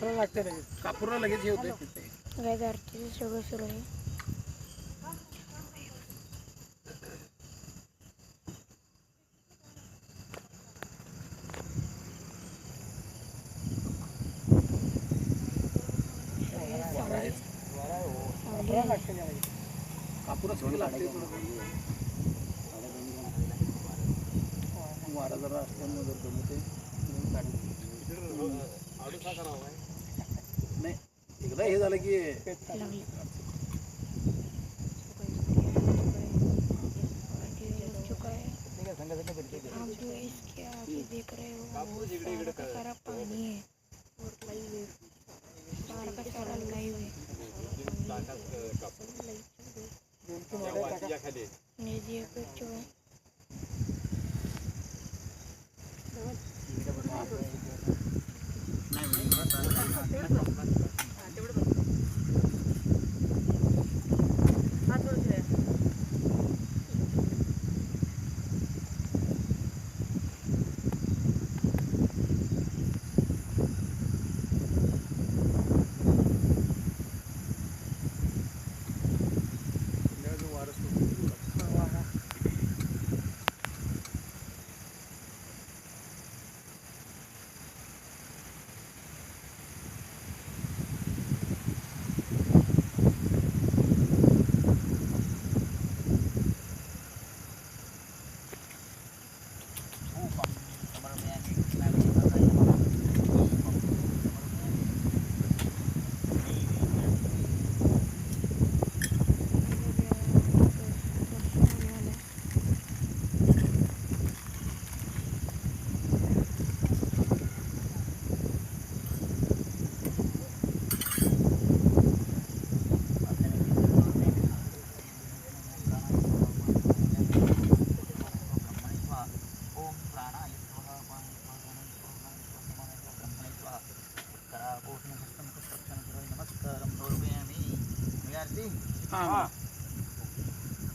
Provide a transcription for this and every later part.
कापूरला लगेच हे होतंय. गाईज आरतीचं सगळं सुरू आहे. कापूरच लागते वारा जरा असल्यामुळे जर जमते नाही एकदा हे झालं की आप जो इसके आगे देख रहे हो वो सारा का सारा पानी है और लाइव है, सारा का सारा लाइव है. नदी है कुछ है.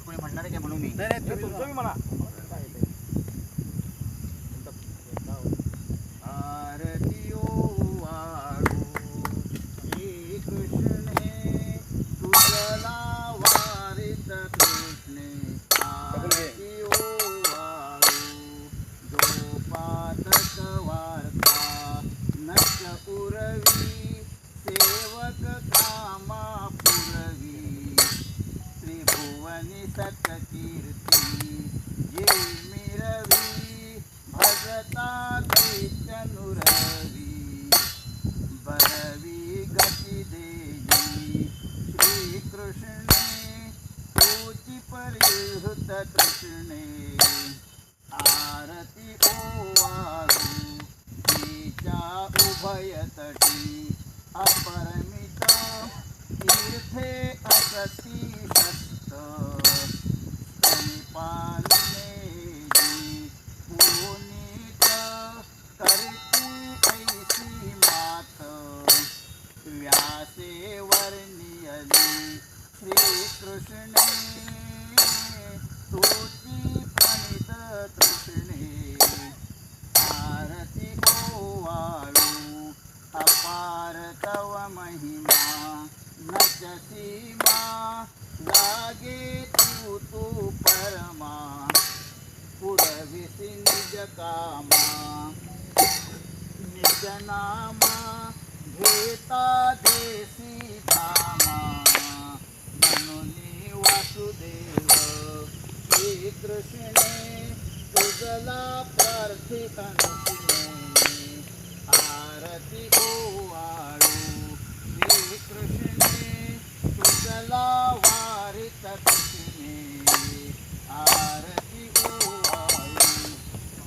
कोणी म्हणणार आहे काय म्हणून मी नाही तुमचं मी म्हणा. आरती ओ वाळू श्री कृष्णे तुझला वारित कृष्णे आरती ओ वाळू जो पातक वार्ता नष्ट उरवी सेवक कामा पुरवी त्रिभुवनी सत्कीर्ती जे मिरवी भजता दैत्यनुरवी बरवी गती देई श्री कृष्णे तुची परिहृत कृष्णे आरती ओवाळू तिच्या उभय तटी अपरमित तीर्थे असती शस्त स्तनिपालने जी पुनीत करती ऐसी मात व्यासे वर्णियली श्रीकृष्णे तुची प्रणित कृष्णे आरती ओवाळू अपार तव महिमा नच सीमा लागे तू परमा पुरविसी निज कामा निज नामा घेता देसी धामा म्हणून वासुदेव श्री कृष्णे तुझला प्रार्थित अनुसिने आरती ओवाळू श्री कृष्णे तुझला वारित कृष्णे आरती ओवाळू.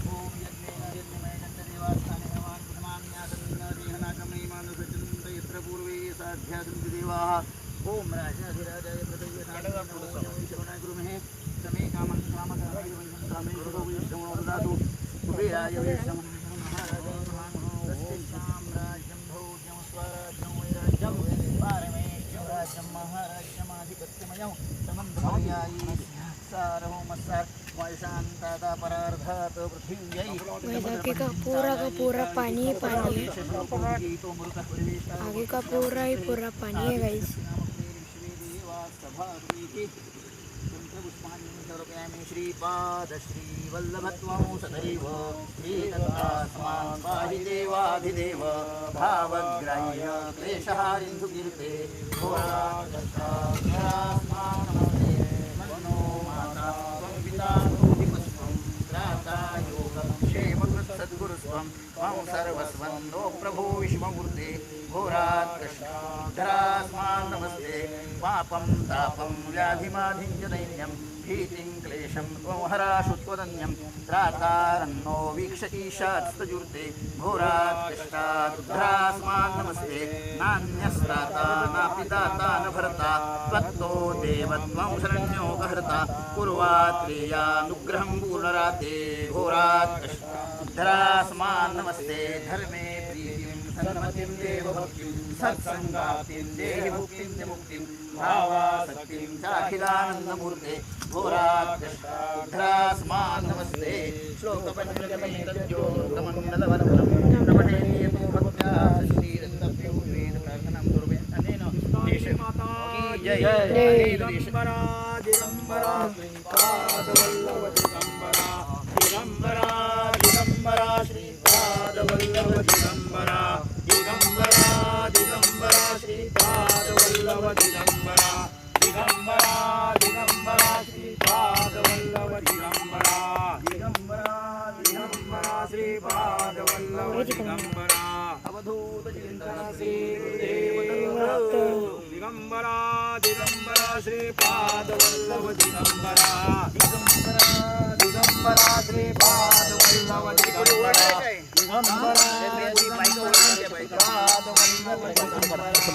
ओम यज्ञेन यज्ञमयेन देवास्थाने नवान् पुनमान्यादन्न देहनागमयी मानसचन्द यत्र पूर्वे साध्यासन्ति देवाः ओम राजाधिराजाय प्रदये साधनाय श्रवणाय गुरुमहे समे कामं कामकामाय वंशं कामे शुभो विष्णो ददातु कुबेराय वेशं महाराजाय महान् साम्राज्यं भोज्यं स्वराज्यं वैराज्यं पारमेश्वराज्यं महाराज्यमाधिपत्यमयं समन्वयायि सारहोमसार वायशान्तादा परार्धात् पृथिव्यै का पूरा पानी ही पानी है। आगे का पूरा ही पूरा पानी है गाइस। श्रीपाद श्रीवल्लभत्वं सदैव श्रीदत्तात्मान् पाहि देवाधिदेव भावग्राह्य क्लेशहारिन्धुकीर्ते घोरास्मानमस्ते मनो माता त्वं पिता भूति पुष्पं त्राता योगं क्षेमकृत्सद्गुरुस्त्वं त्वं सर्वस्वं नो प्रभो विश्वमूर्ते घोरात्कष्टास्मान् नमस्ते पापं तापं व्याधिमाधिं च दैन्यं भीतिं क्लेशं त्वं हराशु त्वदन्यं त्रातारन्नो वीक्ष ईशात्स्तजुर्ते घोरात्कष्टादुद्धास्मान् नमस्ते नान्यस्त्राता नापि दाता न भर्ता त्वत्तो देव त्वं शरण्यो गहर्ता कुर्वात्रेयानुग्रहं पूर्णराते घोरात्कष्टादुद्धास्मान् नमस्ते धर्मे प्रीतिं सन्मतिं देवभक्तिं सत्संगाप्तिं देहि मुक्तिं च मुक्तिं भावासक्तिं चाखिलानन्दमूर्ते घोरात्कष्टादुद्धास्मान् नमस्ते श्लोकपञ्चकमैतज्योतमण्डलवर्णं प्रपठेतो भक्त्या श्रीरत्नप्यो वेदप्रार्थनां कुर्वे अनेन देशमाता जय दिगम्बरा दिगम्बरा श्रीपादवल्लभ दिगम्बरा दिगम्बरा दिगम्बरा श्रीपादवल्लभ दिगम्बरा दिगम्बरा दिगम्बरा श्रीपादवल्लभ दिगम्बरा दिगम्बरा दिगम्बरा श्रीपादवल्लभ दिगम्बरा दिगम्बरा दिगम्बरा श्रीपादवल्लभ दिगम्बरा अवधूत चिंतन श्री गुरुदेव दत्त दिगम्बरा दिगम्बरा श्रीपादवल्लभ दिगम्बरा दिगम्बरा दिगम्बरा श्रीपादवल्लभ दिगम्बरा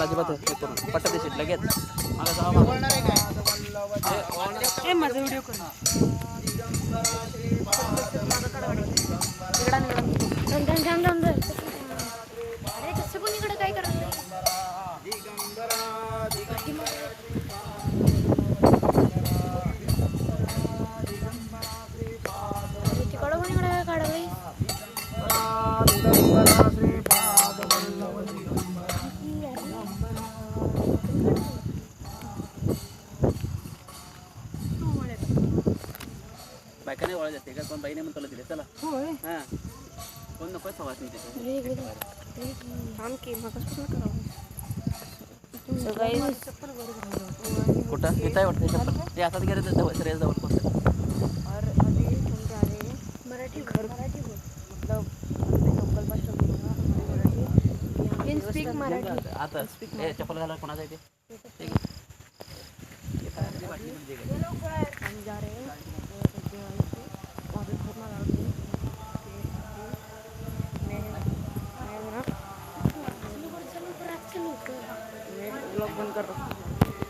अजिबात पट्टा देशील लगेच मला माझा व्हिडिओ कर अरे कसं कोण इकडे काय करत तिकडं कोण इकडे काय काढावं बायका नाही ओळख जाते का कोण बाईने म्हणतो दिले चला होय हां कोण नको सवास नाही तिथे कुठं इथं आहे वाटतं चप्पल ते हातात गेले तर रेस जवळ कोणतं मराठी स्पीक मराठी आता ए चप्पल घाला कोणाचं आहे ते हम जा रहे हैं वहाँ पे घूमना मैं ब्लॉग बंद कर रहा हूँ।